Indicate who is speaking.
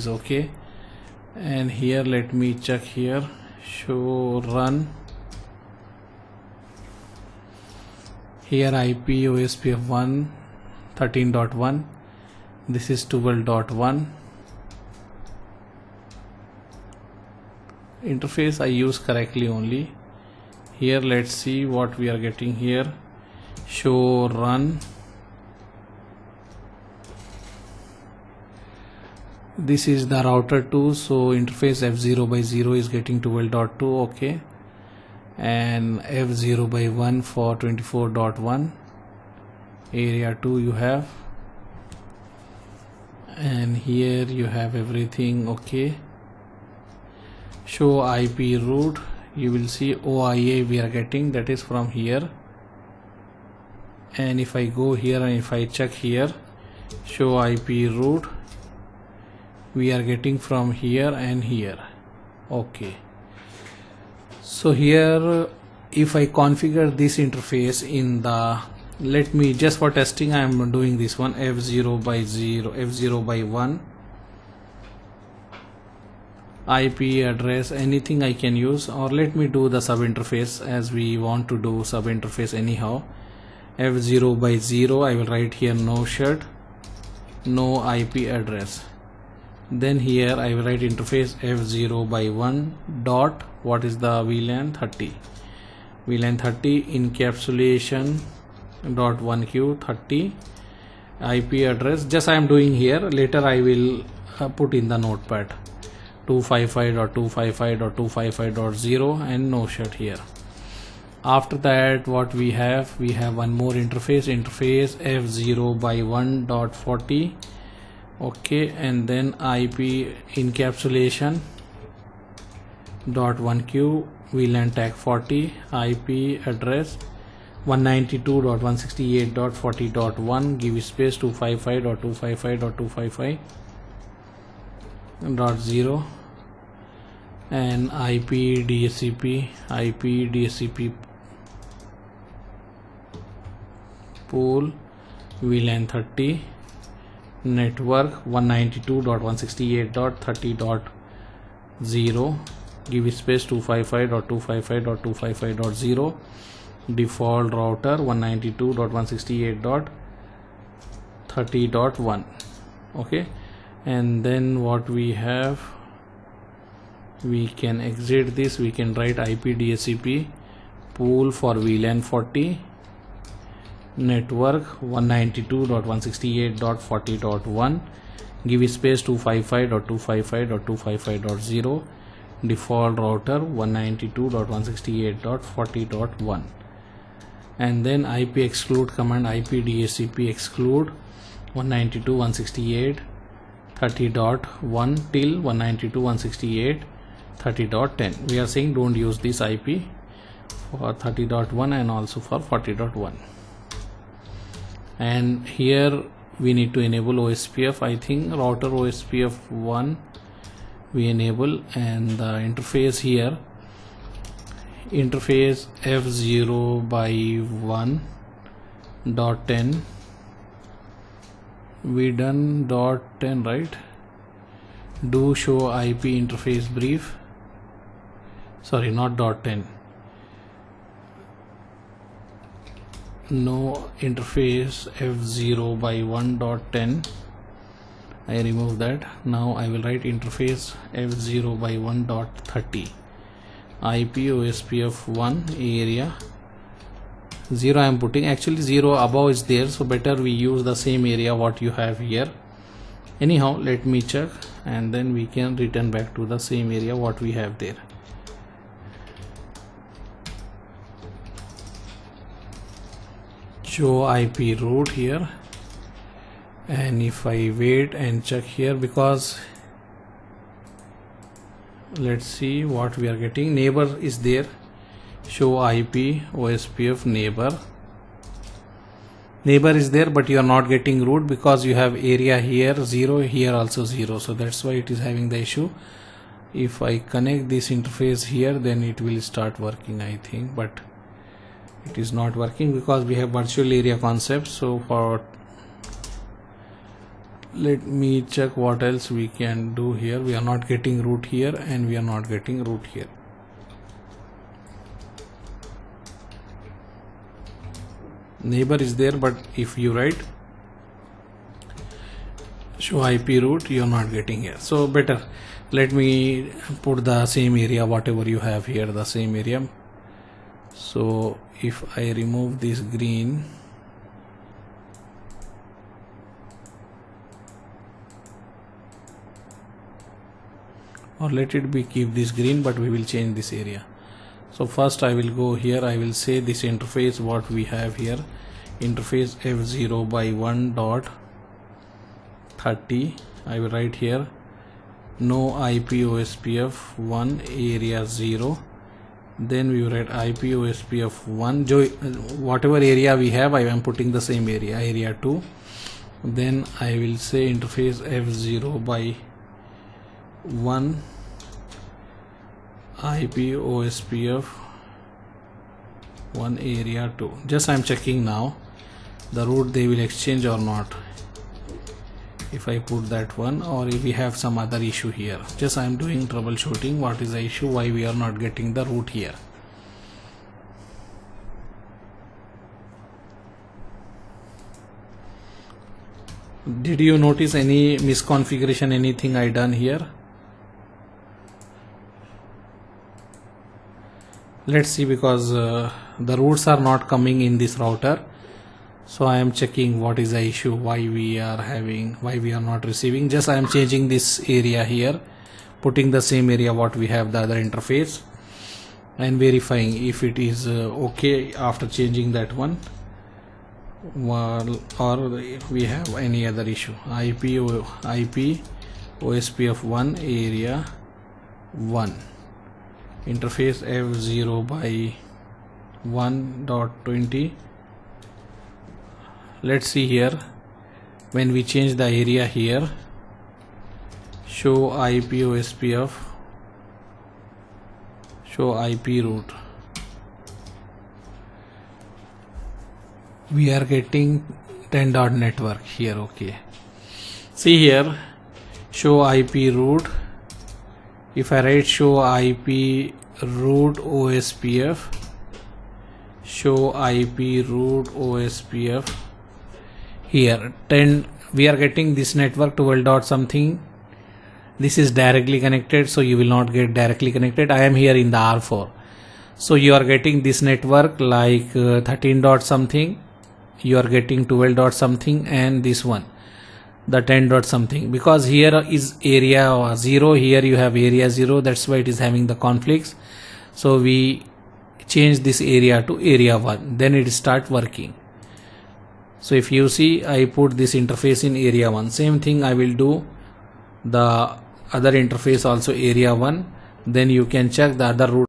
Speaker 1: is okay. And here let me check here, show run. Here IP OSPF 1 13.1, this is 12.1. interface I use correctly only. Here let's see what we are getting here, show run. This is the router 2, so interface F0 by 0 is getting 12.2, okay, and F0 by 1 for 24.1. area 2 you have, and here you have everything okay. Show IP root, you will see OIA we are getting, that is from here. And if I go here and if I check here, show IP root, we are getting from here and here, okay. So here if I configure this interface in the, let me just for testing I am doing this one, F0 by 0, F0 by 1, IP address, anything I can use, or let me do the sub interface as we want to do sub interface anyhow. F0 by 0, I will write here no shed, no IP address. Then here I will write interface F0 by 1 dot, what is the VLAN 30, VLAN 30 encapsulation dot 1Q 30 IP address. Just I am doing here, later I will put in the notepad 255.255.255.0 and no shed here. After that what we have one more interface, interface F0 by 1 dot 40, okay, and then IP encapsulation dot 1Q VLAN tag 40, IP address 192.168.40.1, give space 255.255.255.0, and IP DHCP pool VLAN 30, network 192.168.30.0, give space 255.255.255.0, default router 192.168.30.1, okay. And then what we have, we can exit this, we can write IP DHCP pool for VLAN 40, network 192.168.40.1, give space 255.255.255.0, default router 192.168.40.1, and then IP exclude command, IP DHCP exclude 192.168.30.1 till 192.168.30.10. we are saying don't use this IP for 30.1 and also for 40.1. and here we need to enable OSPF, I think router OSPF 1 we enable, and the interface here, interface F0 by 1 dot 10, we done dot 10, right? Do show IP interface brief, sorry, not dot 10, no interface F0 by 1 dot 10, I remove that. Now I will write interface F0 by 1 dot 30, IP OSPF 1 area 0 I am putting, actually 0 above is there, so better we use the same area what you have here. Anyhow, let me check and then we can return back to the same area what we have there. Show IP root here, and if I wait and check here, because let's see what we are getting, neighbor is there, show IP OSPF neighbor is there, but you are not getting root because you have area here 0, here also 0, so that's why it is having the issue. If I connect this interface here, then it will start working, I think, but it is not working because we have virtual area concept. So for Let me check what else we can do here. We are not getting root here and we are not getting root here. Neighbor is there, but if you write show IP root, you are not getting here. So better, let me put the same area, whatever you have here, the same area. So if I remove this green, or let it be keep this green, but we will change this area. So first I will go here, I will say this interface what we have here, interface f0 by 1 dot 30. I will write here no IP OSPF 1 area 0. Then we will write IP OSPF 1, whatever area we have, I am putting the same area 2. Then I will say interface f0 by 1 IP OSPF 1 area 2. Just I am checking now the root they will exchange or not. If I put that one, or if we have some other issue here, just I am doing troubleshooting. What is the issue? Why we are not getting the root here? Did you notice any misconfiguration, anything I done here? Let's see, because the roots are not coming in this router. So I am checking what is the issue, why we are not receiving. Just I am changing this area here, putting the same area what we have the other interface, and verifying if it is okay after changing that one, or if we have any other issue. IP OSPF 1 area 1, interface f0 by 1.20. Let's see here, when we change the area here, show IP OSPF, show IP root, we are getting 10 dot network here. Okay, see here, show IP root. If I write show IP root OSPF, show IP root OSPF, here 10, we are getting this network 12 dot something. This is directly connected, so you will not get directly connected. I am here in the R4, so you are getting this network like 13 dot something, you are getting 12 dot something, and this one the 10 dot something, because here is area 0, here you have area 0, that's why it is having the conflicts. So we change this area to area 1, then it start working. So if you see, I put this interface in area 1. Same thing I will do the other interface also area 1. Then you can check the other route.